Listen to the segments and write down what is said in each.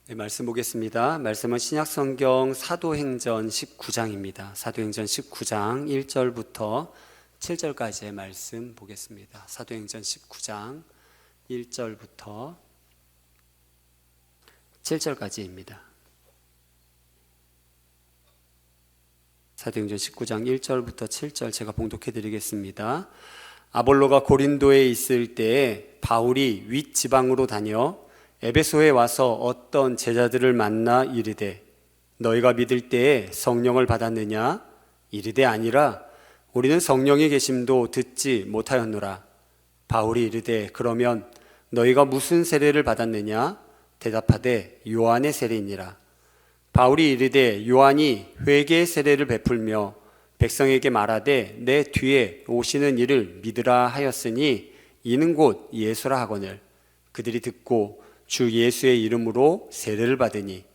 네, 말씀 보겠습니다. 말씀은 신약성경 사도행전 19장입니다. 사도행전 19장 1절부터 7절까지의 말씀 보겠습니다. 사도행전 19장 1절부터 7절까지입니다. 사도행전 19장 1절부터 7절 제가 봉독해 드리겠습니다. 아볼로가 고린도에 있을 때에 바울이 윗지방으로 다녀 에베소에 와서 어떤 제자들을 만나 이르되 너희가 믿을 때에 성령을 받았느냐? 이르되 아니라 우리는 성령의 계심도 듣지 못하였노라. 바울이 이르되 그러면 너희가 무슨 세례를 받았느냐? 대답하되 요한의 세례니라. 바울이 이르되 요한이 회개의 세례를 베풀며 백성에게 말하되 내 뒤에 오시는 이를 믿으라 하였으니 이는 곧 예수라 하거늘 그들이 듣고 주 예수의 이름으로 세례를 받으니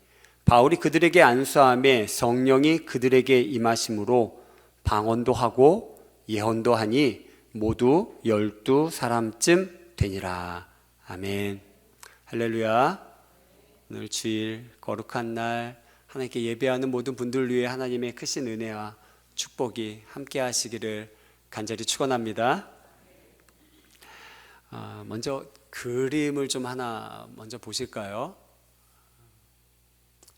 바울이 그들에게 안수하며 성령이 그들에게 임하심으로 방언도 하고 예언도 하니 모두 12사람쯤 되니라. 아멘. 할렐루야. 오늘 주일 거룩한 날 하나님께 예배하는 모든 분들 위해 하나님의 크신 은혜와 축복이 함께 하시기를 간절히 축원합니다. 먼저 그림을 좀 하나 먼저 보실까요?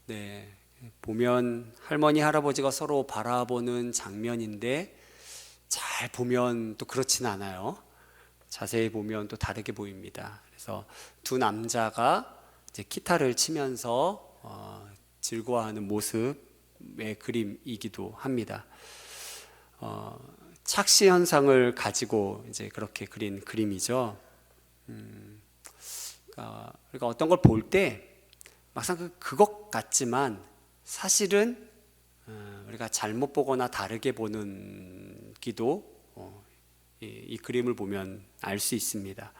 네, 보면 할머니 할아버지가 서로 바라보는 장면인데 잘 보면 또 그렇진 않아요. 자세히 보면 또 다르게 보입니다. 그래서 두 남자가 이제 기타를 치면서 즐거워하는 모습의 그림이기도 합니다. 착시 현상을 가지고 이제 그렇게 그린 그림이죠. 그러니까 어떤 걸 볼 때 막상 그것 같지만 사실은 우리가 잘못 보거나 다르게 보는 기도 이 그림을 보면 알 수 있습니다.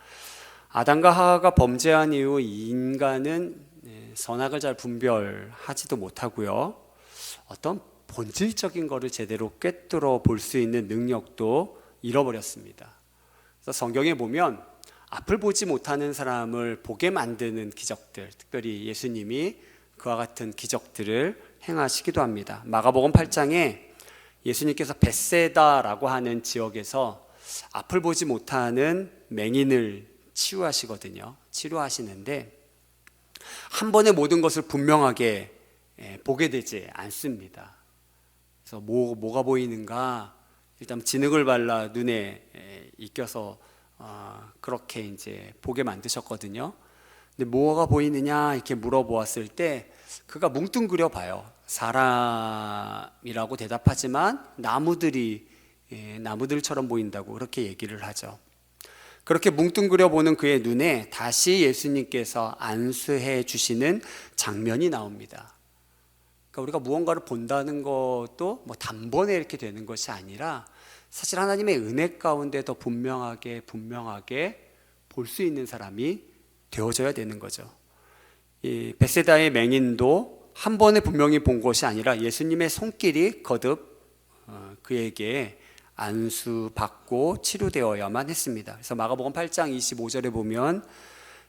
아담과 하와가 범죄한 이후 인간은 선악을 잘 분별하지도 못하고요. 어떤 본질적인 것을 제대로 꿰뚫어 볼 수 있는 능력도 잃어버렸습니다. 그래서 성경에 보면 앞을 보지 못하는 사람을 보게 만드는 기적들, 특별히 예수님이 그와 같은 기적들을 행하시기도 합니다. 마가복음 8장에 예수님께서 벳세다라고 하는 지역에서 앞을 보지 못하는 맹인을 치료하시는데 한 번에 모든 것을 분명하게 보게 되지 않습니다. 그래서 뭐가 보이는가? 일단 진흙을 발라 눈에 익혀서 그렇게 이제 보게 만드셨거든요. 근데 뭐가 보이느냐 이렇게 물어보았을 때 그가 뭉뚱그려 봐요. 사람이라고 대답하지만 나무들처럼 보인다고 그렇게 얘기를 하죠. 그렇게 뭉뚱그려 보는 그의 눈에 다시 예수님께서 안수해 주시는 장면이 나옵니다. 그러니까 우리가 무언가를 본다는 것도 뭐 단번에 이렇게 되는 것이 아니라 사실 하나님의 은혜 가운데 더 분명하게 볼 수 있는 사람이 되어져야 되는 거죠. 이 벳세다의 맹인도 한 번에 분명히 본 것이 아니라 예수님의 손길이 거듭 그에게 안수받고 치료되어야만 했습니다. 그래서 마가복음 8장 25절에 보면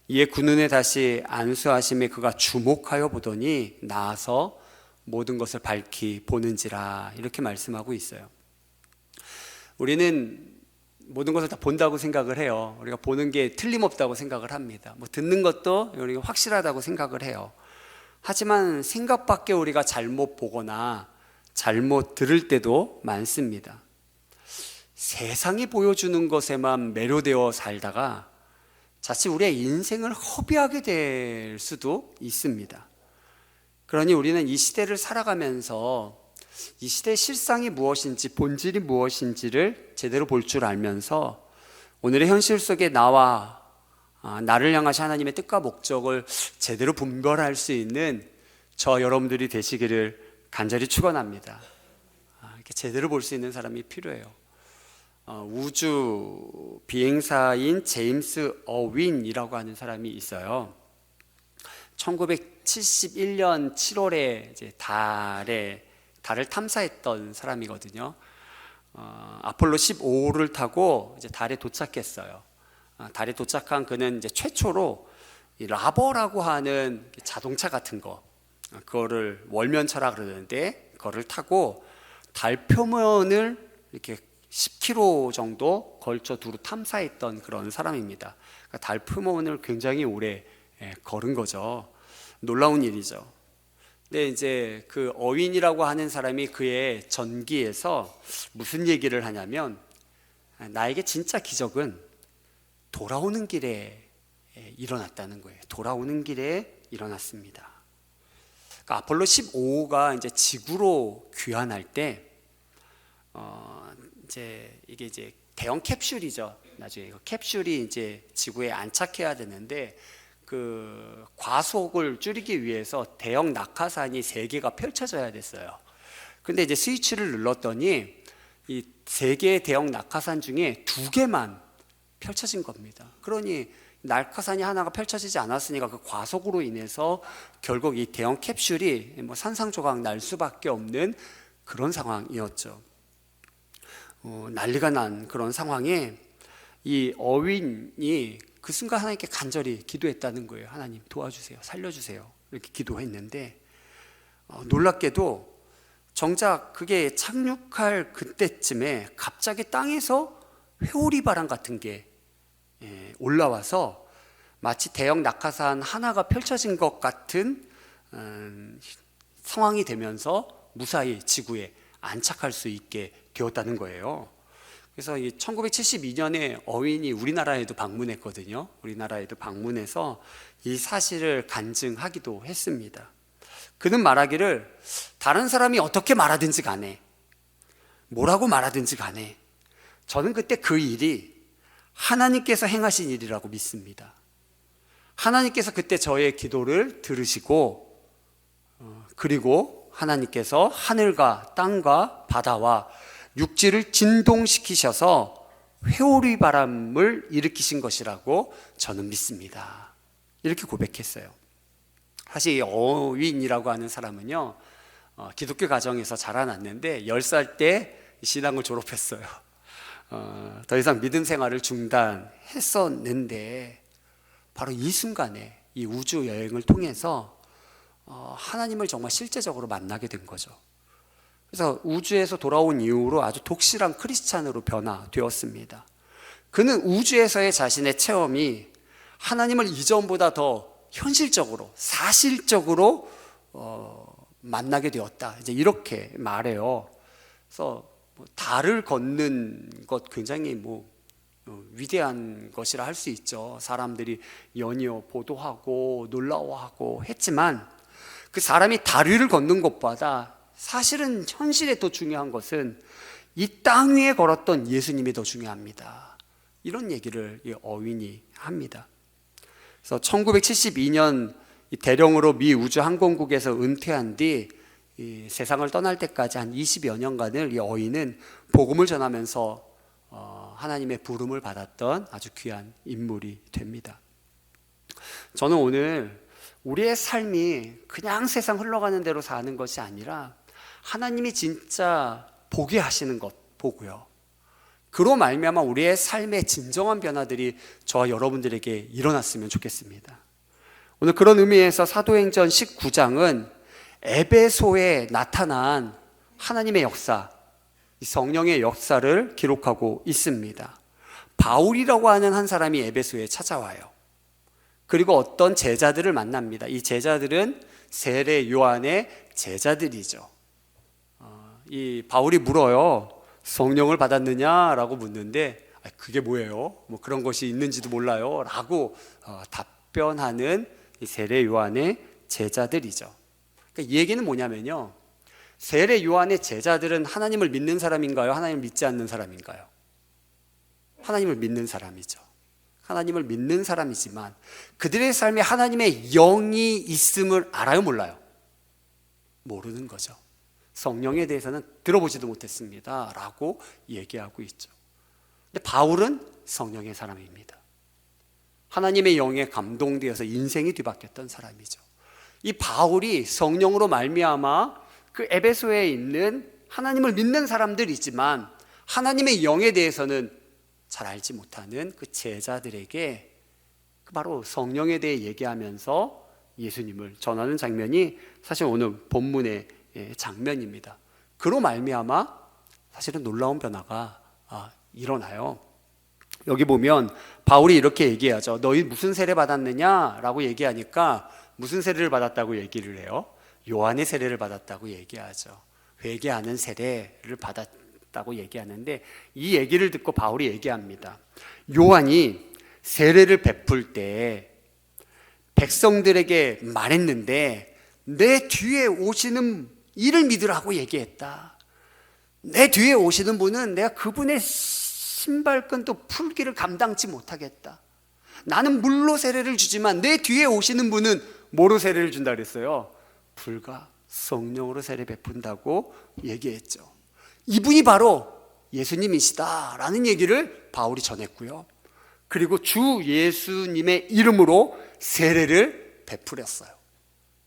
이에 그 눈에 다시 안수하심에 그가 주목하여 보더니 나아서 모든 것을 밝히 보는지라 이렇게 말씀하고 있어요. 우리는 모든 것을 다 본다고 생각을 해요. 우리가 보는 게 틀림없다고 생각을 합니다. 뭐 듣는 것도 우리가 확실하다고 생각을 해요. 하지만 생각밖에 우리가 잘못 보거나 잘못 들을 때도 많습니다. 세상이 보여주는 것에만 매료되어 살다가 자칫 우리의 인생을 허비하게 될 수도 있습니다. 그러니 우리는 이 시대를 살아가면서 이 시대의 실상이 무엇인지 본질이 무엇인지를 제대로 볼 줄 알면서 오늘의 현실 속에 나를 향하신 하나님의 뜻과 목적을 제대로 분별할 수 있는 저 여러분들이 되시기를 간절히 축원합니다. 이렇게 제대로 볼 수 있는 사람이 필요해요. 우주 비행사인 제임스 어윈이라고 하는 사람이 있어요. 1971년 7월에 이제 달을 탐사했던 사람이거든요. 아폴로 15호를 타고 이제 달에 도착했어요. 달에 도착한 그는 이제 최초로 이 라버라고 하는 자동차 같은 거, 그거를 월면차라 그러는데 그거를 타고 달 표면을 이렇게 10km 정도 걸쳐 두루 탐사했던 그런 사람입니다. 그러니까 달 표면을 굉장히 오래 걸은 거죠. 놀라운 일이죠. 근데 이제 그 어윈이라고 하는 사람이 그의 전기에서 무슨 얘기를 하냐면, 나에게 진짜 기적은 돌아오는 길에 일어났다는 거예요. 돌아오는 길에 일어났습니다. 그러니까 아폴로 15호가 이제 지구로 귀환할 때, 이게 이제 대형 캡슐이죠. 나중에 캡슐이 이제 지구에 안착해야 되는데, 그 과속을 줄이기 위해서 대형 낙하산이 3개가 펼쳐져야 됐어요. 근데 이제 스위치를 눌렀더니 이 3개의 대형 낙하산 중에 2개만 펼쳐진 겁니다. 그러니 낙하산이 하나가 펼쳐지지 않았으니까 그 과속으로 인해서 결국 이 대형 캡슐이 뭐 산산조각 날 수밖에 없는 그런 상황이었죠. 난리가 난 그런 상황에 이 어윈이 그 순간 하나님께 간절히 기도했다는 거예요. 하나님 도와주세요, 살려주세요, 이렇게 기도했는데, 놀랍게도 정작 그게 착륙할 그때쯤에 갑자기 땅에서 회오리 바람 같은 게 올라와서 마치 대형 낙하산 하나가 펼쳐진 것 같은 상황이 되면서 무사히 지구에 안착할 수 있게 되었다는 거예요. 그래서 1972년에 어윈이 우리나라에도 방문했거든요. 우리나라에도 방문해서 이 사실을 간증하기도 했습니다. 그는 말하기를, 다른 사람이 어떻게 말하든지 간에, 뭐라고 말하든지 간에, 저는 그때 그 일이 하나님께서 행하신 일이라고 믿습니다. 하나님께서 그때 저의 기도를 들으시고, 그리고 하나님께서 하늘과 땅과 바다와 육지를 진동시키셔서 회오리 바람을 일으키신 것이라고 저는 믿습니다. 이렇게 고백했어요. 사실 어윈이라고 하는 사람은요, 기독교 가정에서 자라났는데 10살 때 신앙을 졸업했어요. 더 이상 믿음 생활을 중단했었는데, 바로 이 순간에 이 우주 여행을 통해서 하나님을 정말 실제적으로 만나게 된 거죠. 그래서 우주에서 돌아온 이후로 아주 독실한 크리스찬으로 변화되었습니다. 그는 우주에서의 자신의 체험이 하나님을 이전보다 더 현실적으로, 사실적으로 만나게 되었다, 이제 이렇게 말해요. 그래서 달을 걷는 것 굉장히 위대한 것이라 할 수 있죠. 사람들이 연이어 보도하고 놀라워하고 했지만, 그 사람이 달 위를 걷는 것보다 사실은 현실에 더 중요한 것은 이 땅 위에 걸었던 예수님이 더 중요합니다. 이런 얘기를 어윈이 합니다. 그래서 1972년 대령으로 미 우주항공국에서 은퇴한 뒤 이 세상을 떠날 때까지 한 20여 년간을 이 어윈은 복음을 전하면서 하나님의 부름을 받았던 아주 귀한 인물이 됩니다. 저는 오늘 우리의 삶이 그냥 세상 흘러가는 대로 사는 것이 아니라 하나님이 진짜 보게 하시는 것 보고요, 그로 말미암아 우리의 삶의 진정한 변화들이 저와 여러분들에게 일어났으면 좋겠습니다. 오늘 그런 의미에서 사도행전 19장은 에베소에 나타난 하나님의 역사, 성령의 역사를 기록하고 있습니다. 바울이라고 하는 한 사람이 에베소에 찾아와요. 그리고 어떤 제자들을 만납니다. 이 제자들은 세례 요한의 제자들이죠. 이 바울이 물어요. 성령을 받았느냐라고 묻는데, 그게 뭐예요? 그런 것이 있는지도 몰라요 라고 답변하는 이 세례 요한의 제자들이죠. 그러니까 이 얘기는 뭐냐면요, 세례 요한의 제자들은 하나님을 믿는 사람인가요? 하나님을 믿지 않는 사람인가요? 하나님을 믿는 사람이죠. 하나님을 믿는 사람이지만 그들의 삶에 하나님의 영이 있음을 알아요, 몰라요? 모르는 거죠. 성령에 대해서는 들어보지도 못했습니다 라고 얘기하고 있죠. 근데 바울은 성령의 사람입니다. 하나님의 영에 감동되어서 인생이 뒤바뀌었던 사람이죠. 이 바울이 성령으로 말미암아 그 에베소에 있는 하나님을 믿는 사람들이지만 하나님의 영에 대해서는 잘 알지 못하는 그 제자들에게 바로 성령에 대해 얘기하면서 예수님을 전하는 장면이 사실 오늘 본문의 장면입니다. 그로 말미암아 사실은 놀라운 변화가 일어나요. 여기 보면 바울이 이렇게 얘기하죠. 너희 무슨 세례 받았느냐? 라고 얘기하니까 무슨 세례를 받았다고 얘기를 해요? 요한의 세례를 받았다고 얘기하죠. 회개하는 세례를 받았다고 얘기하는데, 이 얘기를 듣고 바울이 얘기합니다. 요한이 세례를 베풀 때 백성들에게 말했는데 내 뒤에 오시는 이를 믿으라고 얘기했다. 내 뒤에 오시는 분은 내가 그분의 신발끈도 풀기를 감당치 못하겠다. 나는 물로 세례를 주지만 내 뒤에 오시는 분은 뭐로 세례를 준다 그랬어요? 불과 성령으로 세례 베푼다고 얘기했죠. 이분이 바로 예수님이시다라는 얘기를 바울이 전했고요. 그리고 주 예수님의 이름으로 세례를 베풀었어요.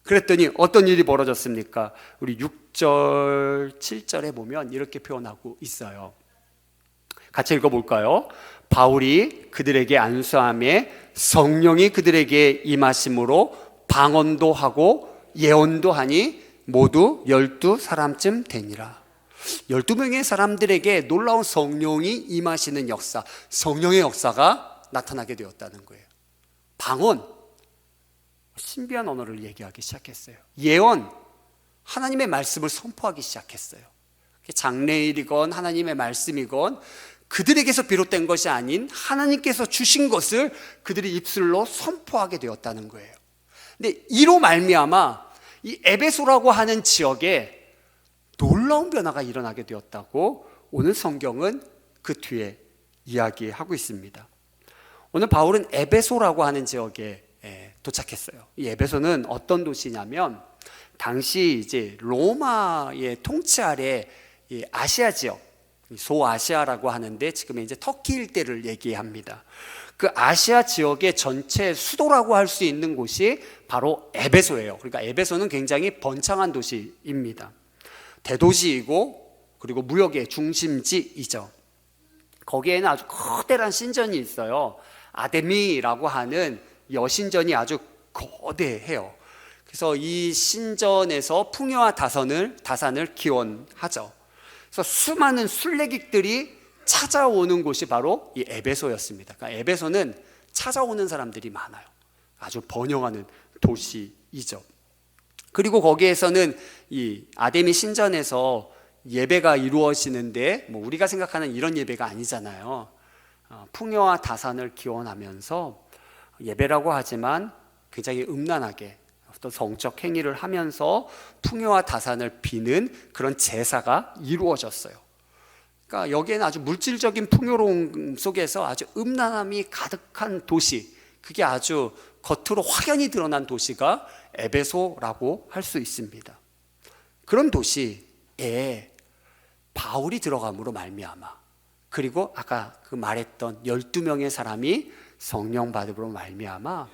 그랬더니 어떤 일이 벌어졌습니까? 우리 6절, 7절에 보면 이렇게 표현하고 있어요. 같이 읽어볼까요? 바울이 그들에게 안수함에 성령이 그들에게 임하심으로 방언도 하고 예언도 하니 모두 12사람쯤 되니라. 12명의 사람들에게 놀라운 성령이 임하시는 역사, 성령의 역사가 나타나게 되었다는 거예요. 방언, 신비한 언어를 얘기하기 시작했어요. 예언, 하나님의 말씀을 선포하기 시작했어요. 장래일이건 하나님의 말씀이건 그들에게서 비롯된 것이 아닌 하나님께서 주신 것을 그들이 입술로 선포하게 되었다는 거예요. 근데 이로 말미암아 이 에베소라고 하는 지역에 놀라운 변화가 일어나게 되었다고 오늘 성경은 그 뒤에 이야기하고 있습니다. 오늘 바울은 에베소라고 하는 지역에 도착했어요. 이 에베소는 어떤 도시냐면 당시 이제 로마의 통치 아래 아시아 지역, 소아시아라고 하는데 지금 이제 터키 일대를 얘기합니다. 그 아시아 지역의 전체 수도라고 할 수 있는 곳이 바로 에베소예요. 그러니까 에베소는 굉장히 번창한 도시입니다. 대도시이고 그리고 무역의 중심지이죠. 거기에는 아주 커다란 신전이 있어요. 아데미라고 하는 여신전이 아주 거대해요. 그래서 이 신전에서 풍요와 다산을 기원하죠. 그래서 수많은 순례객들이 찾아오는 곳이 바로 이 에베소였습니다. 그러니까 에베소는 찾아오는 사람들이 많아요. 아주 번영하는 도시이죠. 그리고 거기에서는 이 아데미 신전에서 예배가 이루어지는데 뭐 우리가 생각하는 이런 예배가 아니잖아요. 풍요와 다산을 기원하면서 예배라고 하지만 굉장히 음란하게 어떤 성적 행위를 하면서 풍요와 다산을 비는 그런 제사가 이루어졌어요. 그러니까 여기에는 아주 물질적인 풍요로움 속에서 아주 음란함이 가득한 도시, 그게 아주 겉으로 확연히 드러난 도시가 에베소라고 할 수 있습니다. 그런 도시에 바울이 들어감으로 말미암아, 그리고 아까 그 말했던 12명의 사람이 성령 받음으로 말미암아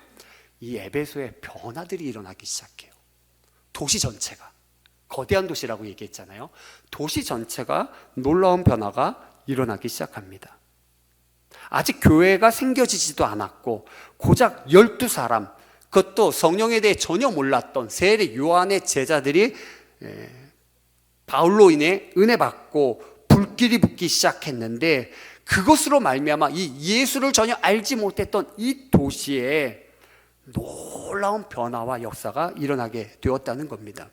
이 에베소에 변화들이 일어나기 시작해요. 도시 전체가, 거대한 도시라고 얘기했잖아요. 도시 전체가 놀라운 변화가 일어나기 시작합니다. 아직 교회가 생겨지지도 않았고 고작 12사람, 그것도 성령에 대해 전혀 몰랐던 세례 요한의 제자들이 바울로 인해 은혜 받고 불길이 붙기 시작했는데, 그것으로 말미암아 이 예수를 전혀 알지 못했던 이 도시에 놀라운 변화와 역사가 일어나게 되었다는 겁니다.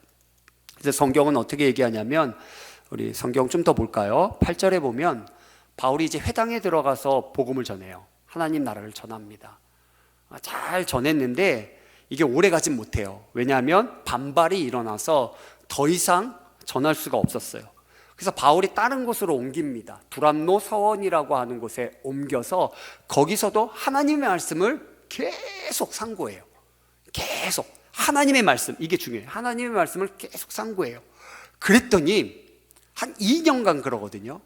그래서 성경은 어떻게 얘기하냐면, 우리 성경 좀 더 볼까요? 8절에 보면 바울이 이제 회당에 들어가서 복음을 전해요. 하나님 나라를 전합니다. 잘 전했는데 이게 오래 가진 못해요. 왜냐하면 반발이 일어나서 더 이상 전할 수가 없었어요. 그래서 바울이 다른 곳으로 옮깁니다. 두람노 서원이라고 하는 곳에 옮겨서 거기서도 하나님의 말씀을 계속 상고해요. 계속 하나님의 말씀, 이게 중요해요. 하나님의 말씀을 계속 상고해요. 그랬더니 한 2년간 그러거든요.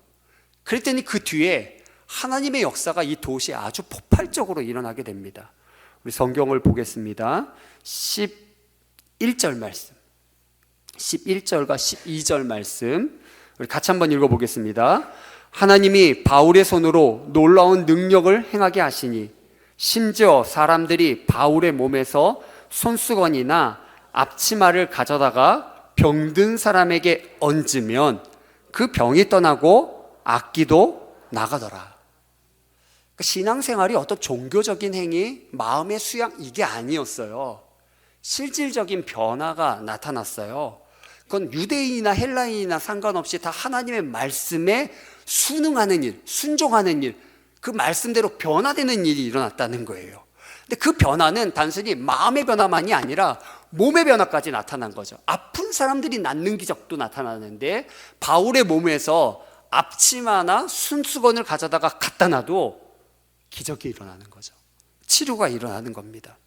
그랬더니 그 뒤에 하나님의 역사가 이 도시에 아주 폭발적으로 일어나게 됩니다. 우리 성경을 보겠습니다. 11절 말씀, 11절과 12절 말씀 우리 같이 한번 읽어보겠습니다. 하나님이 바울의 손으로 놀라운 능력을 행하게 하시니 심지어 사람들이 바울의 몸에서 손수건이나 앞치마를 가져다가 병든 사람에게 얹으면 그 병이 떠나고 악기도 나가더라. 그러니까 신앙생활이 어떤 종교적인 행위, 마음의 수양 이게 아니었어요. 실질적인 변화가 나타났어요. 그건 유대인이나 헬라인이나 상관없이 다 하나님의 말씀에 순응하는 일, 순종하는 일, 그 말씀대로 변화되는 일이 일어났다는 거예요. 근데 그 변화는 단순히 마음의 변화만이 아니라 몸의 변화까지 나타난 거죠. 아픈 사람들이 낫는 기적도 나타나는데 바울의 몸에서 앞치마나 손수건을 가져다가 갖다 놔도 기적이 일어나는 거죠. 치료가 일어나는 겁니다.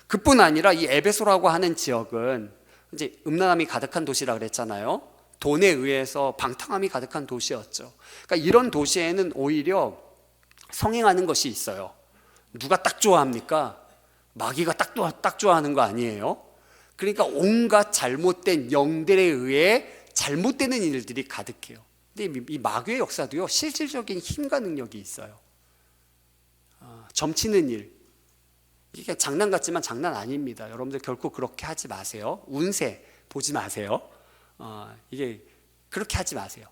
그뿐 아니라 이 에베소라고 하는 지역은 이제 음란함이 가득한 도시라 그랬잖아요. 돈에 의해서 방탕함이 가득한 도시였죠. 그러니까 이런 도시에는 오히려 성행하는 것이 있어요. 누가 딱 좋아합니까? 마귀가 딱 좋아하는 거 아니에요? 그러니까 온갖 잘못된 영들에 의해 잘못되는 일들이 가득해요. 근데 이 마귀의 역사도요, 실질적인 힘과 능력이 있어요. 점치는 일, 이게 장난 같지만 장난 아닙니다. 여러분들 결코 그렇게 하지 마세요. 운세 보지 마세요. 이게 그렇게 하지 마세요.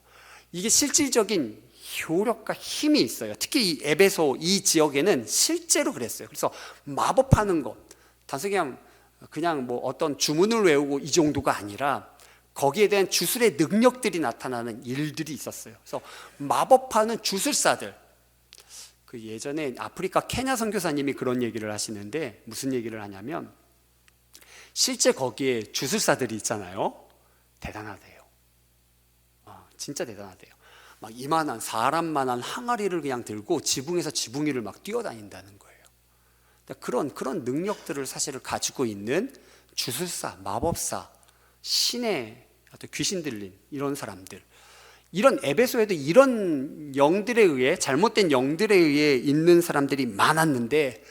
이게 실질적인 효력과 힘이 있어요. 특히 이 에베소 이 지역에는 실제로 그랬어요. 그래서 마법하는 것, 단순히 그냥 뭐 어떤 주문을 외우고 이 정도가 아니라 거기에 대한 주술의 능력들이 나타나는 일들이 있었어요. 그래서 마법하는 주술사들, 그 예전에 아프리카 케냐 선교사님이 그런 얘기를 하시는데 무슨 얘기를 하냐면 실제 거기에 주술사들이 있잖아요. 대단하대요. 진짜 대단하대요. 막 이만한 사람만한 항아리를 그냥 들고 지붕에서 지붕 위를 막 뛰어다닌다는 거예요. 그런 능력들을 사실을 가지고 있는 주술사, 마법사, 신의 어떤 귀신 들린 이런 사람들, 이런 에베소에도 이런 영들에 의해, 잘못된 영들에 의해 있는 사람들이 많았는데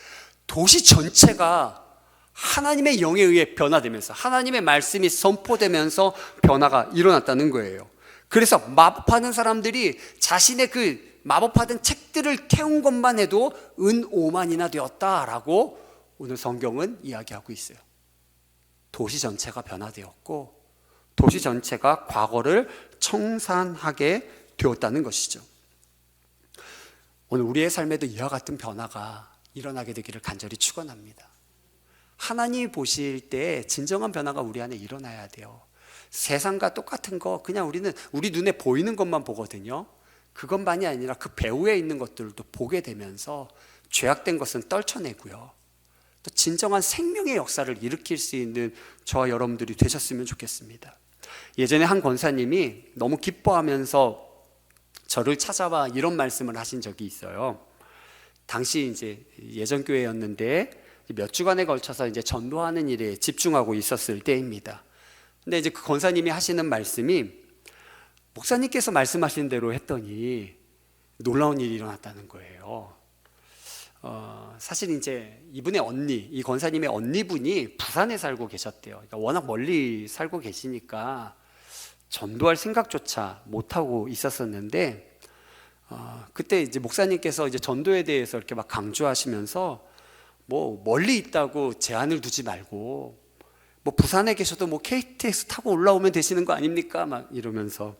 도시 전체가 하나님의 영에 의해 변화되면서 하나님의 말씀이 선포되면서 변화가 일어났다는 거예요. 그래서 마법하는 사람들이 자신의 그 마법하던 책들을 태운 것만 해도 은 5만이나 되었다라고 오늘 성경은 이야기하고 있어요. 도시 전체가 변화되었고 도시 전체가 과거를 청산하게 되었다는 것이죠. 오늘 우리의 삶에도 이와 같은 변화가 일어나게 되기를 간절히 축원합니다. 하나님이 보실 때 진정한 변화가 우리 안에 일어나야 돼요. 세상과 똑같은 거 그냥 우리는 우리 눈에 보이는 것만 보거든요. 그것만이 아니라 그 배후에 있는 것들도 보게 되면서 죄악된 것은 떨쳐내고요, 또 진정한 생명의 역사를 일으킬 수 있는 저와 여러분들이 되셨으면 좋겠습니다. 예전에 한 권사님이 너무 기뻐하면서 저를 찾아와 이런 말씀을 하신 적이 있어요. 당시 이제 예전 교회였는데 몇 주간에 걸쳐서 이제 전도하는 일에 집중하고 있었을 때입니다. 근데 이제 그 권사님이 하시는 말씀이 목사님께서 말씀하신 대로 했더니 놀라운 일이 일어났다는 거예요. 사실 이제 이분의 언니, 이 권사님의 언니분이 부산에 살고 계셨대요. 그러니까 워낙 멀리 살고 계시니까 전도할 생각조차 못하고 있었었는데, 그때 이제 목사님께서 이제 전도에 대해서 이렇게 막 강조하시면서 뭐 멀리 있다고 제한을 두지 말고 뭐 부산에 계셔도 뭐 KTX 타고 올라오면 되시는 거 아닙니까? 막 이러면서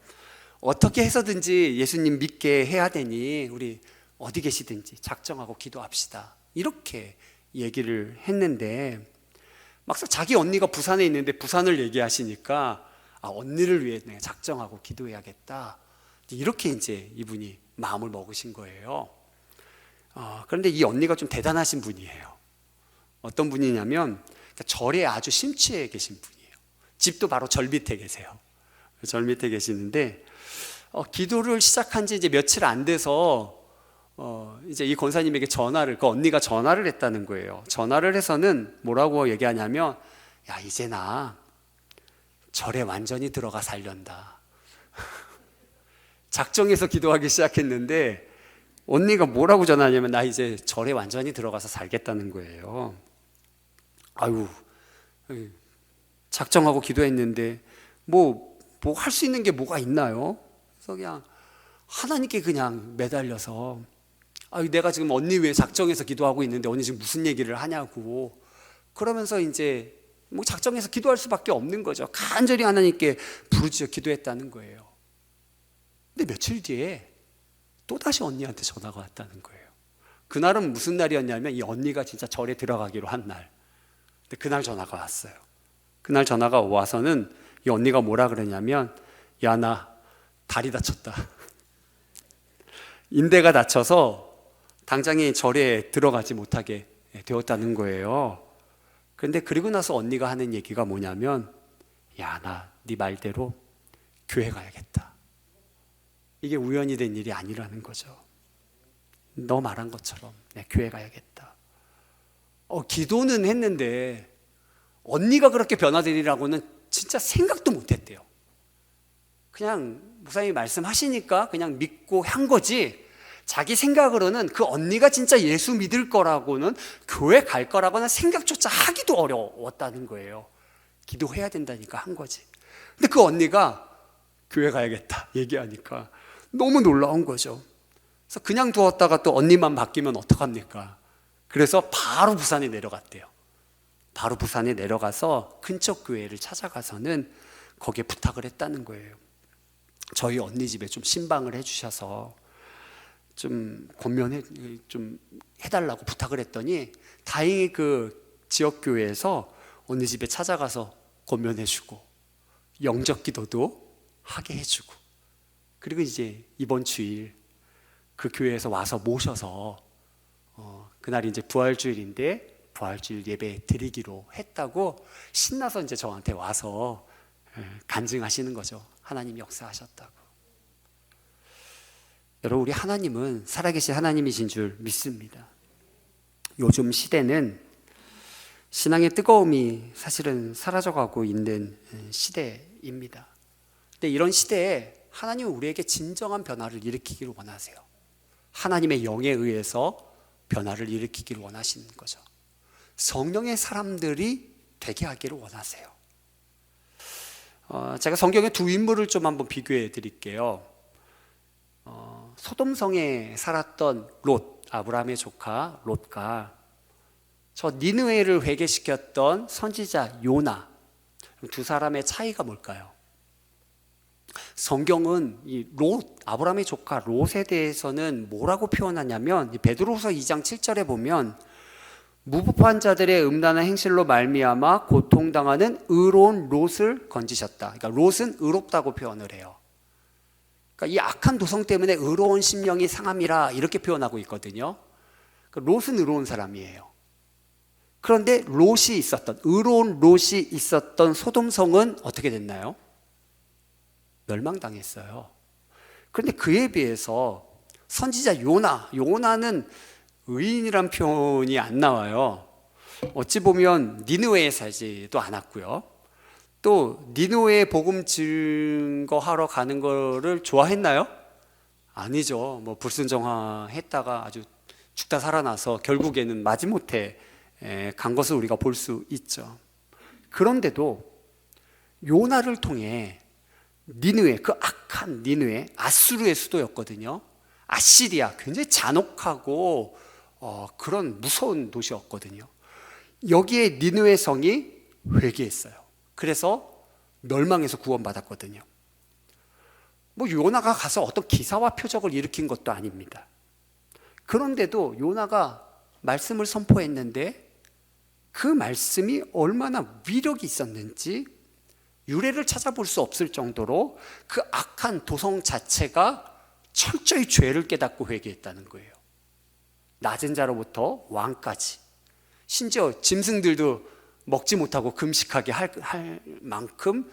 어떻게 해서든지 예수님 믿게 해야 되니 우리 어디 계시든지 작정하고 기도합시다, 이렇게 얘기를 했는데 막상 자기 언니가 부산에 있는데 부산을 얘기하시니까 언니를 위해 내가 작정하고 기도해야겠다, 이렇게 이제 이분이 마음을 먹으신 거예요. 그런데 이 언니가 좀 대단하신 분이에요. 어떤 분이냐면 절에 아주 심취해 계신 분이에요. 집도 바로 절 밑에 계세요. 절 밑에 계시는데 기도를 시작한 지 이제 며칠 안 돼서 이제 이 권사님에게 그 언니가 전화를 했다는 거예요. 전화를 해서는 뭐라고 얘기하냐면, 야, 이제 나 절에 완전히 들어가 살련다. 작정해서 기도하기 시작했는데 언니가 뭐라고 전화하냐면, 나 이제 절에 완전히 들어가서 살겠다는 거예요. 아유, 작정하고 기도했는데 뭐 할 수 있는 게 뭐가 있나요? 그래서 그냥 하나님께 그냥 매달려서 내가 지금 언니 위해 작정해서 기도하고 있는데 언니 지금 무슨 얘기를 하냐고. 그러면서 이제 뭐 작정해서 기도할 수밖에 없는 거죠. 간절히 하나님께 부르짖어 기도했다는 거예요. 근데 며칠 뒤에 또다시 언니한테 전화가 왔다는 거예요. 그날은 무슨 날이었냐면 이 언니가 진짜 절에 들어가기로 한 날. 근데 그날 전화가 왔어요. 그날 전화가 와서는 이 언니가 뭐라 그러냐면, 야, 나 다리 다쳤다. 인대가 다쳐서 당장에 절에 들어가지 못하게 되었다는 거예요. 그런데 그리고 나서 언니가 하는 얘기가 뭐냐면, 야, 나 네 말대로 교회 가야겠다. 이게 우연히 된 일이 아니라는 거죠. 너 말한 것처럼 교회 가야겠다. 기도는 했는데 언니가 그렇게 변화되리라고는 진짜 생각도 못했대요. 그냥 목사님이 말씀하시니까 그냥 믿고 한 거지, 자기 생각으로는 그 언니가 진짜 예수 믿을 거라고는, 교회 갈 거라고는 생각조차 하기도 어려웠다는 거예요. 기도해야 된다니까 한 거지. 근데 그 언니가 교회 가야겠다 얘기하니까 너무 놀라운 거죠. 그래서 그냥 두었다가 또 언니만 바뀌면 어떡합니까? 그래서 바로 부산에 내려갔대요. 바로 부산에 내려가서 근처 교회를 찾아가서는 거기에 부탁을 했다는 거예요. 저희 언니 집에 좀 신방을 해주셔서 좀 권면해 좀 해달라고 부탁을 했더니, 다행히 그 지역 교회에서 언니 집에 찾아가서 권면해주고 영접 기도도 하게 해주고, 그리고 이제 이번 주일 그 교회에서 와서 모셔서 그날이 이제 부활주일인데 부활주일 예배 드리기로 했다고 신나서 이제 저한테 와서 간증하시는 거죠. 하나님이 역사하셨다고. 여러분, 우리 하나님은 살아계신 하나님이신 줄 믿습니다. 요즘 시대는 신앙의 뜨거움이 사실은 사라져가고 있는 시대입니다. 근데 이런 시대에 하나님은 우리에게 진정한 변화를 일으키기를 원하세요. 하나님의 영에 의해서 변화를 일으키기를 원하시는 거죠. 성령의 사람들이 되게 하기를 원하세요. 제가 성경의 두 인물을 좀 한번 비교해 드릴게요. 소돔성에 살았던 롯, 아브라함의 조카 롯과 저 니느웨를 회개시켰던 선지자 요나, 두 사람의 차이가 뭘까요? 성경은 이 롯, 아브라함의 조카 롯에 대해서는 뭐라고 표현하냐면, 베드로후서 2장 7절에 보면 무법한 자들의 음란한 행실로 말미암아 고통당하는 의로운 롯을 건지셨다. 그러니까 롯은 의롭다고 표현을 해요. 그러니까 이 악한 도성 때문에 의로운 심령이 상함이라 이렇게 표현하고 있거든요. 그러니까 롯은 의로운 사람이에요. 그런데 롯이 있었던, 의로운 롯이 있었던 소돔성은 어떻게 됐나요? 멸망당했어요. 그런데 그에 비해서 선지자 요나는 의인이란 표현이 안 나와요. 어찌 보면 니느웨에 살지도 않았고요. 또 니느웨에 복음 증거하러 가는 거를 좋아했나요? 아니죠. 뭐 불순종했다가 아주 죽다 살아나서 결국에는 마지못해 간 것을 우리가 볼 수 있죠. 그런데도 요나를 통해 니느웨, 그 악한 니느웨, 아수르의 수도였거든요. 아시리아, 굉장히 잔혹하고 그런 무서운 도시였거든요. 여기에 니느웨 성이 회개했어요. 그래서 멸망에서 구원받았거든요. 뭐 요나가 가서 어떤 기사와 표적을 일으킨 것도 아닙니다. 그런데도 요나가 말씀을 선포했는데 그 말씀이 얼마나 위력이 있었는지 유래를 찾아볼 수 없을 정도로 그 악한 도성 자체가 철저히 죄를 깨닫고 회개했다는 거예요. 낮은 자로부터 왕까지, 심지어 짐승들도 먹지 못하고 금식하게 할 만큼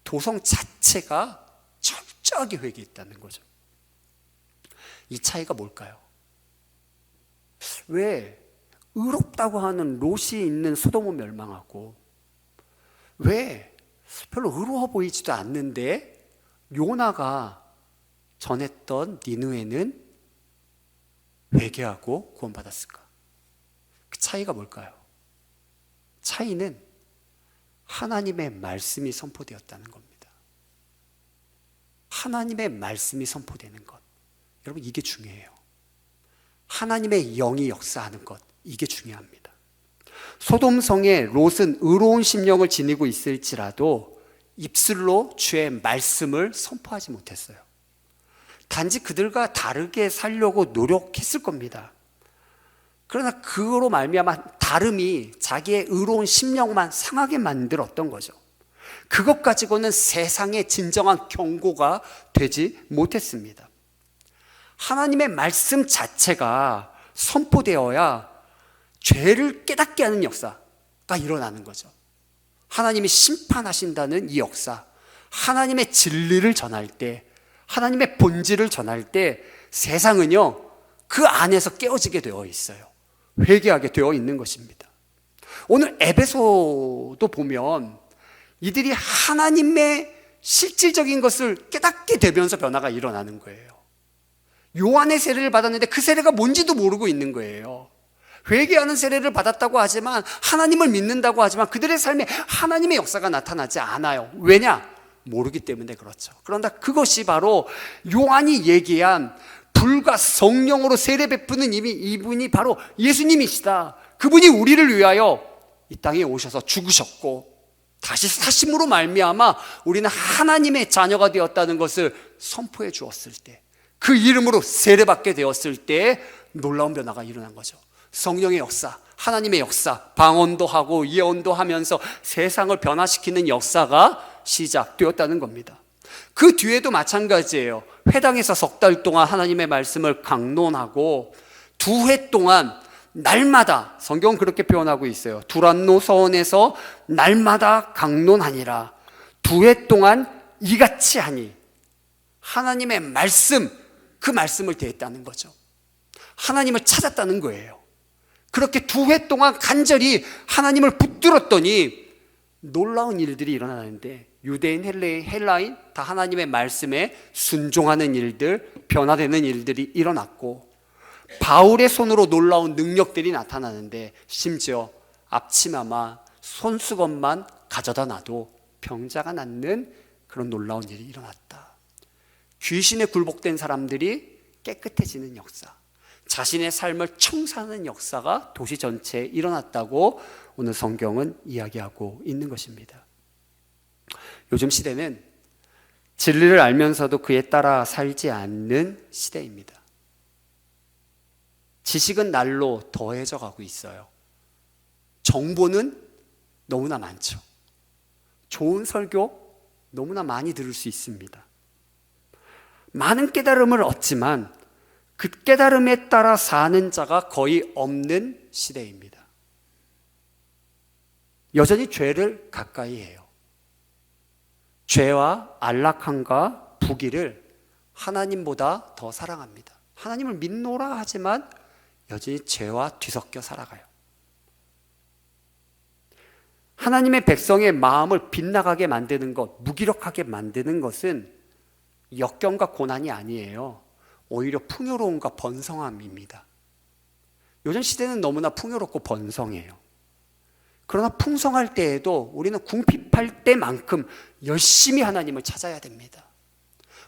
도성 자체가 철저하게 회개했다는 거죠. 이 차이가 뭘까요? 왜 의롭다고 하는 롯이 있는 소돔은 멸망하고, 왜 별로 의로워 보이지도 않는데 요나가 전했던 니느웨는 회개하고 구원받았을까? 그 차이가 뭘까요? 차이는 하나님의 말씀이 선포되었다는 겁니다. 하나님의 말씀이 선포되는 것, 여러분, 이게 중요해요. 하나님의 영이 역사하는 것, 이게 중요합니다. 소돔성의 롯은 의로운 심령을 지니고 있을지라도 입술로 주의 말씀을 선포하지 못했어요. 단지 그들과 다르게 살려고 노력했을 겁니다. 그러나 그거로 말미암아 다름이 자기의 의로운 심령만 상하게 만들었던 거죠. 그것 가지고는 세상의 진정한 경고가 되지 못했습니다. 하나님의 말씀 자체가 선포되어야 죄를 깨닫게 하는 역사가 일어나는 거죠. 하나님이 심판하신다는 이 역사, 하나님의 진리를 전할 때, 하나님의 본질을 전할 때 세상은요, 그 안에서 깨어지게 되어 있어요. 회개하게 되어 있는 것입니다. 오늘 에베소도 보면 이들이 하나님의 실질적인 것을 깨닫게 되면서 변화가 일어나는 거예요. 요한의 세례를 받았는데 그 세례가 뭔지도 모르고 있는 거예요. 회개하는 세례를 받았다고 하지만, 하나님을 믿는다고 하지만 그들의 삶에 하나님의 역사가 나타나지 않아요. 왜냐? 모르기 때문에 그렇죠. 그런데 그것이 바로 요한이 얘기한 불과 성령으로 세례 베푸는 이분이 바로 예수님이시다. 그분이 우리를 위하여 이 땅에 오셔서 죽으셨고 다시 사심으로 말미암아 우리는 하나님의 자녀가 되었다는 것을 선포해 주었을 때, 그 이름으로 세례받게 되었을 때 놀라운 변화가 일어난 거죠. 성령의 역사, 하나님의 역사, 방언도 하고 예언도 하면서 세상을 변화시키는 역사가 시작되었다는 겁니다. 그 뒤에도 마찬가지예요. 회당에서 석 달 동안 하나님의 말씀을 강론하고 2회 동안 날마다, 성경은 그렇게 표현하고 있어요. 두란노 서원에서 날마다 강론하니라. 2회 동안 이같이 하니, 하나님의 말씀, 그 말씀을 대했다는 거죠. 하나님을 찾았다는 거예요. 그렇게 2회 동안 간절히 하나님을 붙들었더니 놀라운 일들이 일어나는데, 유대인, 헬라인 다 하나님의 말씀에 순종하는 일들, 변화되는 일들이 일어났고, 바울의 손으로 놀라운 능력들이 나타나는데, 심지어 앞치마만, 손수건만 가져다 놔도 병자가 낫는 그런 놀라운 일이 일어났다. 귀신에 굴복된 사람들이 깨끗해지는 역사, 자신의 삶을 청산하는 역사가 도시 전체에 일어났다고 오늘 성경은 이야기하고 있는 것입니다. 요즘 시대는 진리를 알면서도 그에 따라 살지 않는 시대입니다. 지식은 날로 더해져 가고 있어요. 정보는 너무나 많죠. 좋은 설교 너무나 많이 들을 수 있습니다. 많은 깨달음을 얻지만 그 깨달음에 따라 사는 자가 거의 없는 시대입니다. 여전히 죄를 가까이 해요. 죄와 안락함과 부귀를 하나님보다 더 사랑합니다. 하나님을 믿노라 하지만 여전히 죄와 뒤섞여 살아가요. 하나님의 백성의 마음을 빗나가게 만드는 것, 무기력하게 만드는 것은 역경과 고난이 아니에요. 오히려 풍요로움과 번성함입니다. 요즘 시대는 너무나 풍요롭고 번성해요. 그러나 풍성할 때에도 우리는 궁핍할 때만큼 열심히 하나님을 찾아야 됩니다.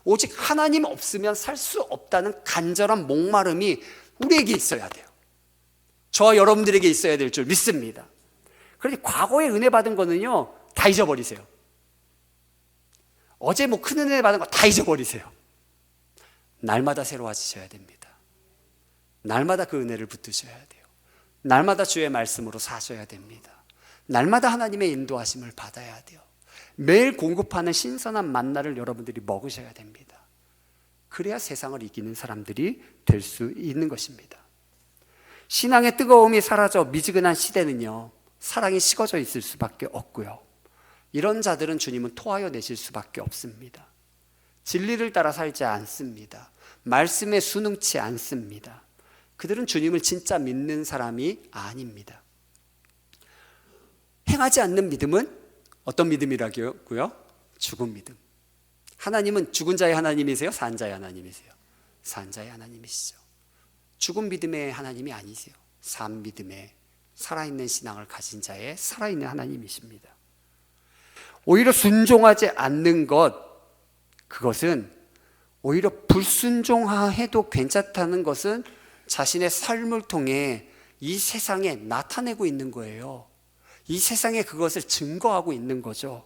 오직 하나님 없으면 살 수 없다는 간절한 목마름이 우리에게 있어야 돼요. 저와 여러분들에게 있어야 될 줄 믿습니다. 그런데 과거에 은혜 받은 거는요, 다 잊어버리세요. 어제 큰 은혜 받은 거 다 잊어버리세요. 날마다 새로워지셔야 됩니다. 날마다 그 은혜를 붙드셔야 돼요. 날마다 주의 말씀으로 사셔야 됩니다. 날마다 하나님의 인도하심을 받아야 돼요. 매일 공급하는 신선한 만나를 여러분들이 먹으셔야 됩니다. 그래야 세상을 이기는 사람들이 될 수 있는 것입니다. 신앙의 뜨거움이 사라져 미지근한 시대는요, 사랑이 식어져 있을 수밖에 없고요, 이런 자들은 주님은 토하여 내실 수밖에 없습니다. 진리를 따라 살지 않습니다. 말씀에 순응치 않습니다. 그들은 주님을 진짜 믿는 사람이 아닙니다. 행하지 않는 믿음은 어떤 믿음이라고요? 죽은 믿음. 하나님은 죽은 자의 하나님이세요? 산 자의 하나님이세요? 산 자의 하나님이시죠. 죽은 믿음의 하나님이 아니세요. 산 믿음의 살아있는 신앙을 가진 자의 살아있는 하나님이십니다. 오히려 순종하지 않는 것, 그것은 오히려 불순종해도 괜찮다는 것은 자신의 삶을 통해 이 세상에 나타내고 있는 거예요. 이 세상에 그것을 증거하고 있는 거죠.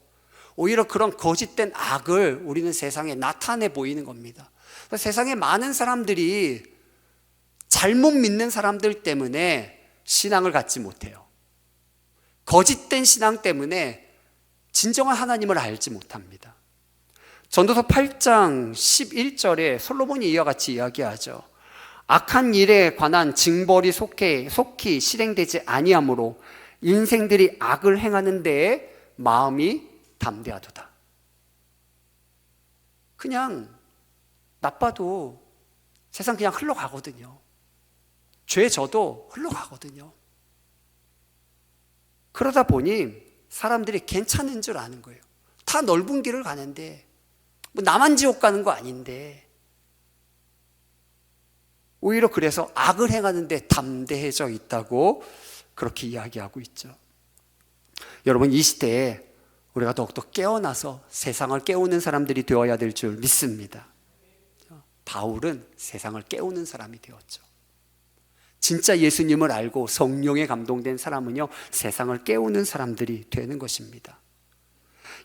오히려 그런 거짓된 악을 우리는 세상에 나타내 보이는 겁니다. 세상에 많은 사람들이 잘못 믿는 사람들 때문에 신앙을 갖지 못해요. 거짓된 신앙 때문에 진정한 하나님을 알지 못합니다. 전도서 8장 11절에 솔로몬이 이와 같이 이야기하죠. 악한 일에 관한 징벌이 속히 실행되지 아니하므로 인생들이 악을 행하는 데에 마음이 담대하도다. 그냥 나빠도 세상 그냥 흘러가거든요. 죄 져도 흘러가거든요. 그러다 보니 사람들이 괜찮은 줄 아는 거예요. 다 넓은 길을 가는데 뭐 나만 지옥 가는 거 아닌데, 오히려 그래서 악을 행하는데 담대해져 있다고 그렇게 이야기하고 있죠. 여러분, 이 시대에 우리가 더욱더 깨어나서 세상을 깨우는 사람들이 되어야 될 줄 믿습니다. 바울은 세상을 깨우는 사람이 되었죠. 진짜 예수님을 알고 성령에 감동된 사람은요, 세상을 깨우는 사람들이 되는 것입니다.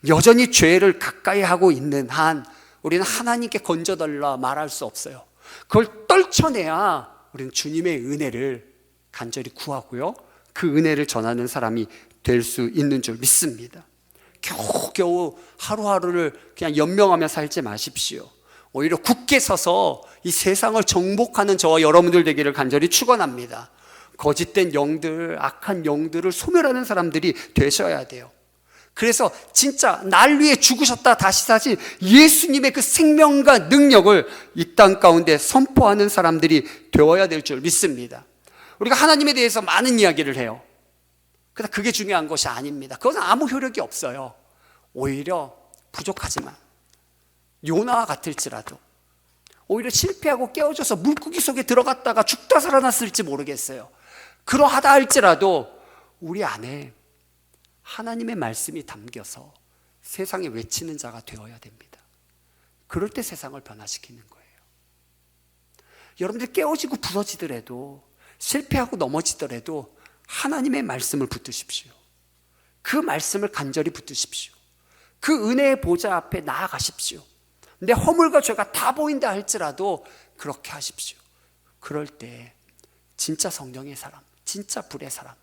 여전히 죄를 가까이 하고 있는 한 우리는 하나님께 건져달라 말할 수 없어요. 그걸 떨쳐내야 우리는 주님의 은혜를 간절히 구하고요, 그 은혜를 전하는 사람이 될 수 있는 줄 믿습니다. 겨우겨우 하루하루를 그냥 연명하며 살지 마십시오. 오히려 굳게 서서 이 세상을 정복하는 저와 여러분들 되기를 간절히 축원합니다. 거짓된 영들, 악한 영들을 소멸하는 사람들이 되셔야 돼요. 그래서 진짜 날 위해 죽으셨다 다시 사신 예수님의 그 생명과 능력을 이 땅 가운데 선포하는 사람들이 되어야 될 줄 믿습니다. 우리가 하나님에 대해서 많은 이야기를 해요. 그러나 그게 중요한 것이 아닙니다. 그것은 아무 효력이 없어요. 오히려 부족하지만, 요나와 같을지라도, 오히려 실패하고 깨어져서 물고기 속에 들어갔다가 죽다 살아났을지 모르겠어요. 그러하다 할지라도 우리 안에 하나님의 말씀이 담겨서 세상에 외치는 자가 되어야 됩니다. 그럴 때 세상을 변화시키는 거예요. 여러분들 깨어지고 부서지더라도, 실패하고 넘어지더라도 하나님의 말씀을 붙드십시오. 그 말씀을 간절히 붙드십시오. 그 은혜의 보좌 앞에 나아가십시오. 내 허물과 죄가 다 보인다 할지라도 그렇게 하십시오. 그럴 때 진짜 성령의 사람, 진짜 불의 사람,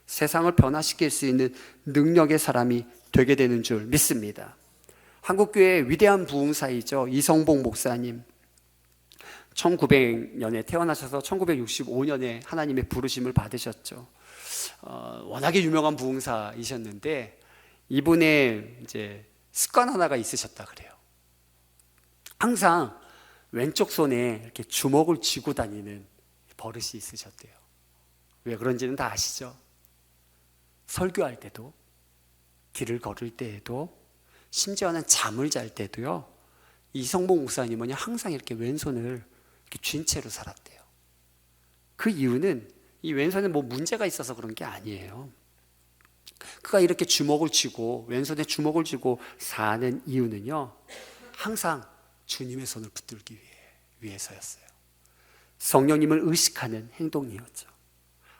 세상을 변화시킬 수 있는 능력의 사람이 되게 되는 줄 믿습니다. 한국교회의 위대한 부흥사이죠, 이성복 목사님, 1900년에 태어나셔서 1965년에 하나님의 부르심을 받으셨죠. 워낙에 유명한 부흥사이셨는데 이분의 이제 습관 하나가 있으셨다 그래요. 항상 왼쪽 손에 이렇게 주먹을 쥐고 다니는 버릇이 있으셨대요. 왜 그런지는 다 아시죠? 설교할 때도, 길을 걸을 때에도, 심지어는 잠을 잘 때도요, 이성복 목사님은 항상 이렇게 왼손을 이렇게 쥔 채로 살았대요. 그 이유는 이 왼손에 뭐 문제가 있어서 그런 게 아니에요. 그가 이렇게 주먹을 쥐고, 왼손에 주먹을 쥐고 사는 이유는요, 항상 주님의 손을 붙들기 위해서였어요. 성령님을 의식하는 행동이었죠.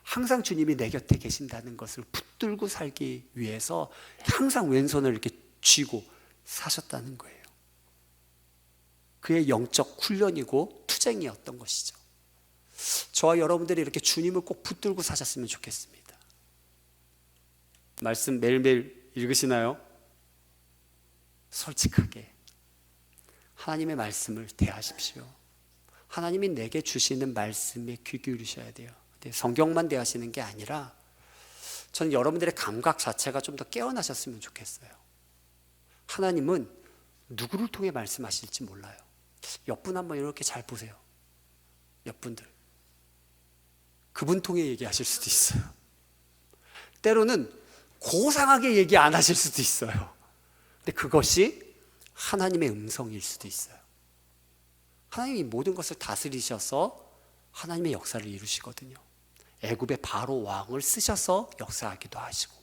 항상 주님이 내 곁에 계신다는 것을 붙들고 살기 위해서 항상 왼손을 이렇게 쥐고 사셨다는 거예요. 그의 영적 훈련이고 투쟁이었던 것이죠. 저와 여러분들이 이렇게 주님을 꼭 붙들고 사셨으면 좋겠습니다. 말씀 매일매일 읽으시나요? 솔직하게 하나님의 말씀을 대하십시오. 하나님이 내게 주시는 말씀에 귀 기울이셔야 돼요. 성경만 대하시는 게 아니라 저는 여러분들의 감각 자체가 좀 더 깨어나셨으면 좋겠어요. 하나님은 누구를 통해 말씀하실지 몰라요. 옆분 한번 이렇게 잘 보세요. 옆분들, 그분 통해 얘기하실 수도 있어요. 때로는 고상하게 얘기 안 하실 수도 있어요. 근데 그것이 하나님의 음성일 수도 있어요. 하나님이 모든 것을 다스리셔서 하나님의 역사를 이루시거든요. 애굽의 바로 왕을 쓰셔서 역사하기도 하시고,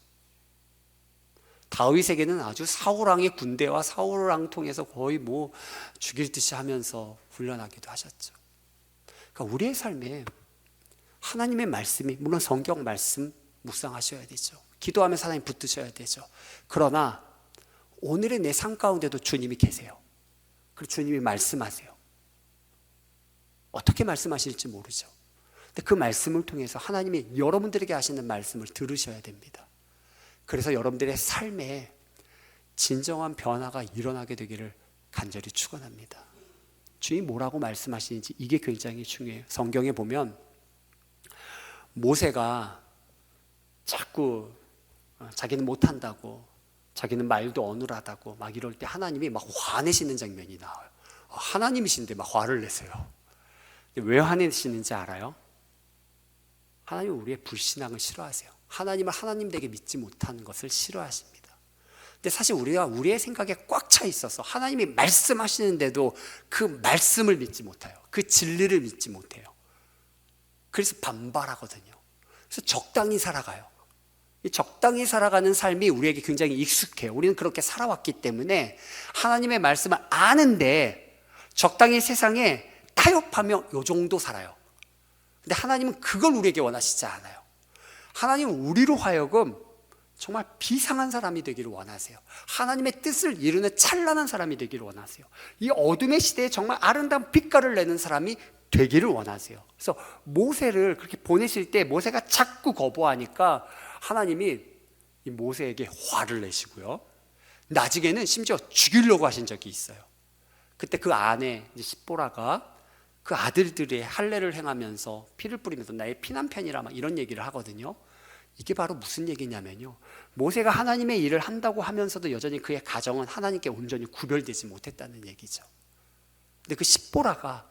다윗에게는 아주 사울왕의 군대와 사울왕 통해서 거의 뭐 죽일 듯이 하면서 훈련하기도 하셨죠. 그러니까 우리의 삶에 하나님의 말씀이, 물론 성경 말씀 묵상하셔야 되죠. 기도하면서 하나님 붙드셔야 되죠. 그러나 오늘의 내 삶 가운데도 주님이 계세요. 그리고 주님이 말씀하세요. 어떻게 말씀하실지 모르죠. 근데 그 말씀을 통해서 하나님이 여러분들에게 하시는 말씀을 들으셔야 됩니다. 그래서 여러분들의 삶에 진정한 변화가 일어나게 되기를 간절히 축원합니다. 주님이 뭐라고 말씀하시는지 이게 굉장히 중요해요. 성경에 보면 모세가 자꾸 자기는 못한다고, 자기는 말도 어눌하다고 막 이럴 때 하나님이 막 화내시는 장면이 나와요. 하나님이신데 막 화를 내세요. 왜 화내시는지 알아요? 하나님은 우리의 불신앙을 싫어하세요. 하나님을 하나님 되게 믿지 못하는 것을 싫어하십니다. 근데 사실 우리가 우리의 생각에 꽉 차 있어서 하나님이 말씀하시는데도 그 말씀을 믿지 못해요. 그 진리를 믿지 못해요. 그래서 반발하거든요. 그래서 적당히 살아가요. 이 적당히 살아가는 삶이 우리에게 굉장히 익숙해요. 우리는 그렇게 살아왔기 때문에 하나님의 말씀을 아는데 적당히 세상에 타협하며 요 정도 살아요. 근데 하나님은 그걸 우리에게 원하시지 않아요. 하나님은 우리로 하여금 정말 비상한 사람이 되기를 원하세요. 하나님의 뜻을 이루는 찬란한 사람이 되기를 원하세요. 이 어둠의 시대에 정말 아름다운 빛깔을 내는 사람이 되기를 원하세요. 그래서 모세를 그렇게 보내실 때 모세가 자꾸 거부하니까 하나님이 이 모세에게 화를 내시고요. 나중에는 심지어 죽이려고 하신 적이 있어요. 그때 그 아내 십보라가 그 아들들의 할례를 행하면서 피를 뿌리면서 나의 피난편이라 막 이런 얘기를 하거든요. 이게 바로 무슨 얘기냐면요, 모세가 하나님의 일을 한다고 하면서도 여전히 그의 가정은 하나님께 온전히 구별되지 못했다는 얘기죠. 근데 그 십보라가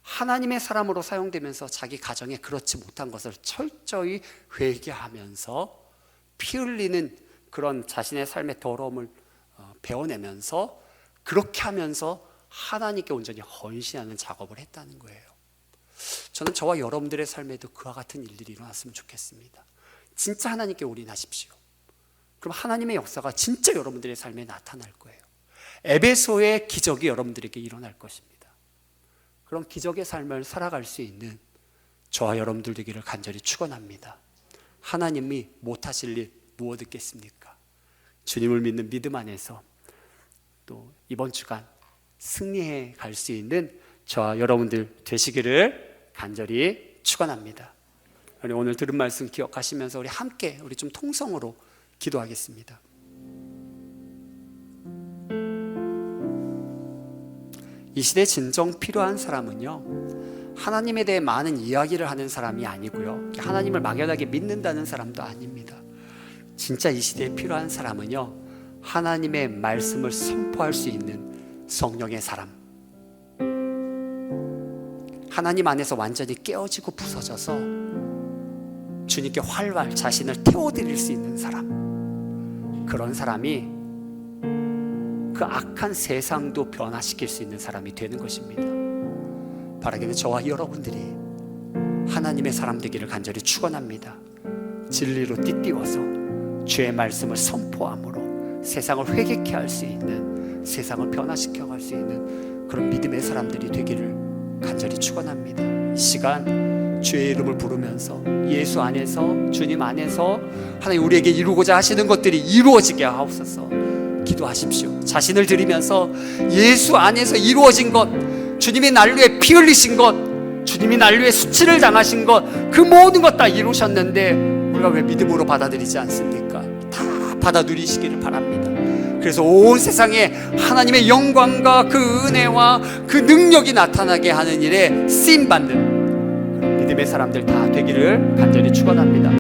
하나님의 사람으로 사용되면서 자기 가정에 그렇지 못한 것을 철저히 회개하면서 피 흘리는 그런 자신의 삶의 더러움을 베어내면서 그렇게 하면서 하나님께 온전히 헌신하는 작업을 했다는 거예요. 저는 저와 여러분들의 삶에도 그와 같은 일들이 일어났으면 좋겠습니다. 진짜 하나님께 올인하십시오. 그럼 하나님의 역사가 진짜 여러분들의 삶에 나타날 거예요. 에베소의 기적이 여러분들에게 일어날 것입니다. 그런 기적의 삶을 살아갈 수 있는 저와 여러분들 되기를 간절히 축원합니다. 하나님이 못하실 일 무엇 있겠습니까? 주님을 믿는 믿음 안에서 또 이번 주간 승리해 갈 수 있는 저와 여러분들 되시기를 간절히 축원합니다. 우리 오늘 들은 말씀 기억하시면서 우리 함께 우리 좀 통성으로 기도하겠습니다. 이 시대에 진정 필요한 사람은요, 하나님에 대해 많은 이야기를 하는 사람이 아니고요, 하나님을 막연하게 믿는다는 사람도 아닙니다. 진짜 이 시대에 필요한 사람은요, 하나님의 말씀을 선포할 수 있는 성령의 사람, 하나님 안에서 완전히 깨어지고 부서져서 주님께 활활 자신을 태워드릴 수 있는 사람, 그런 사람이 그 악한 세상도 변화시킬 수 있는 사람이 되는 것입니다. 바라기는 저와 여러분들이 하나님의 사람 되기를 간절히 축원합니다. 진리로 띠띠워서 주의 말씀을 선포함으로 세상을 회개케 할 수 있는, 세상을 변화시켜 갈 수 있는 그런 믿음의 사람들이 되기를 간절히 축원합니다. 이 시간 주의 이름을 부르면서 예수 안에서, 주님 안에서 하나님 우리에게 이루고자 하시는 것들이 이루어지게 하옵소서. 기도하십시오. 자신을 드리면서 예수 안에서 이루어진 것, 주님이 난루에 피 흘리신 것, 주님이 난루에 수치를 당하신 것, 그 모든 것 다 이루셨는데 우리가 왜 믿음으로 받아들이지 않습니까? 다 받아 누리시기를 바랍니다. 그래서 온 세상에 하나님의 영광과 그 은혜와 그 능력이 나타나게 하는 일에 쓰임받는 믿음의 사람들 다 되기를 간절히 축원합니다.